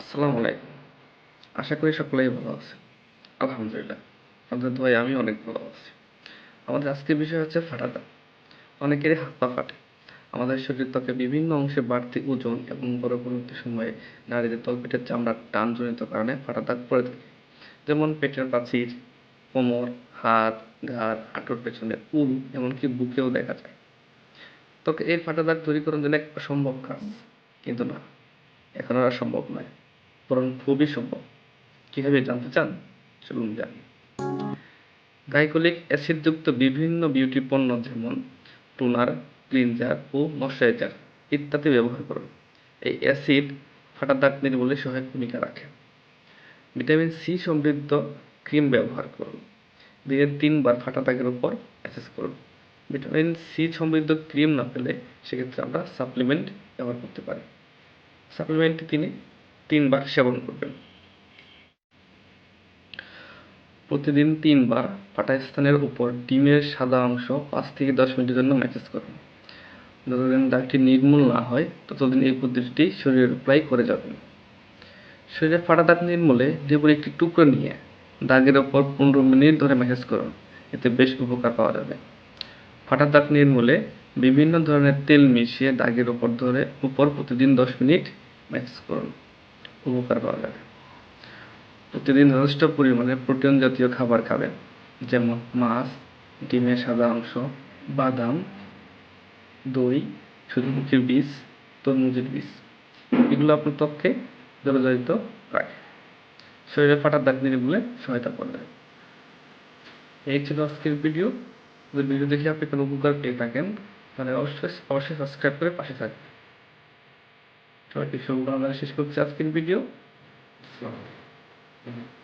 আসসালামু আলাইকুম। আশা করি সকলেই ভালো আছেন। আলহামদুলিল্লাহ। আপনাদের দোয়ায় আমি অনেক ভালো আছি। আমাদের আজকের বিষয় হচ্ছে ফাটা দাঁত। অনেকেরই হাত পা ফাটে। আমাদের শরীর ত্বকের বিভিন্ন অংশে বাড়তি ওজন এবং বড় পরবর্তী সময়ে নারীদের তলপেটের চামড়ার টানজনিত কারণে ফাটা দাগ পড়ে থাকে। যেমন পেটের প্রাচীর, কোমর, হাত, ঘাড়, হাঁটুর পেছনে উল এমনকি বুকেও দেখা যায়। ত্বকে এই ফাটা দাগ দূরীকরণ যেন এক অসম্ভব কাজ। কিন্তু না, এখন আর সম্ভব নয়। বরং খুবই সম্ভব। কিভাবে জানতে চান? চলুন জানি। গ্লাইকোলিক অ্যাসিডযুক্ত বিভিন্ন বিউটি পণ্য যেমন টোনার, ক্লিনজার ও ময়শ্চারাইজার ইত্যাদি ব্যবহার করুন। এই অ্যাসিড ফাটা দাগ নির্মূলে সহায়ক ভূমিকা রাখে। ভিটামিন সি সমৃদ্ধ ক্রিম ব্যবহার করুন। দিনে ৩ বার ফাটা দাগের উপর অ্যাপ্লাই করুন। ভিটামিন সি সমৃদ্ধ ক্রিম না পেলে সেক্ষেত্রে আমরা সাপ্লিমেন্ট ব্যবহার করতে পারি। সাপ্লিমেন্টটি তিনি ৩ বার সেবন করবেন। প্রতিদিন ৩ বার ফাটা স্থানের উপর ডিমের সাদা অংশ ৫ থেকে ১০ মিনিটের জন্য ম্যাসাজ করুন। যতদিন দাগটি নির্মূল না হয় ততদিন এই পদ্ধতিটি শরীরে অ্যাপ্লাই করে যাবেন। শরীরে ফাটা দাগ নির্মূলে লেবুর একটি টুকরো নিয়ে দাগের ওপর ১৫ মিনিট ধরে ম্যাসাজ করুন। এতে বেশ উপকার পাওয়া যাবে। ফাটা দাগ নির্মূলে বিভিন্ন ধরনের তেল মিশিয়ে দাগের উপর প্রতিদিন ১০ মিনিট ম্যাসাজ করুন। উপকার পাওয়া যাবে। প্রতিদিন যথেষ্ট পরিমাণে প্রোটিন জাতীয় খাবার খাবেন, যেমন মাছ, ডিমের সাদা অংশ, বাদাম, দই, সূর্যমুখীর বীজ, তরমুজের বীজ। এগুলো আপনার ত্বককে জলজারিত রাখে, শরীরে ফাটা দাগ নির্মূলে সহায়তা করবে। এই ছিল আজকের ভিডিও। যদি ভিডিও দেখে আপনি কোনো উপকার পেয়ে থাকেন তাহলে অবশ্যই সাবস্ক্রাইব করে পাশে থাকবেন। সবাইকে শুভকামনা শেষ করছি আজকের ভিডিও। আসসালামু আলাইকুম।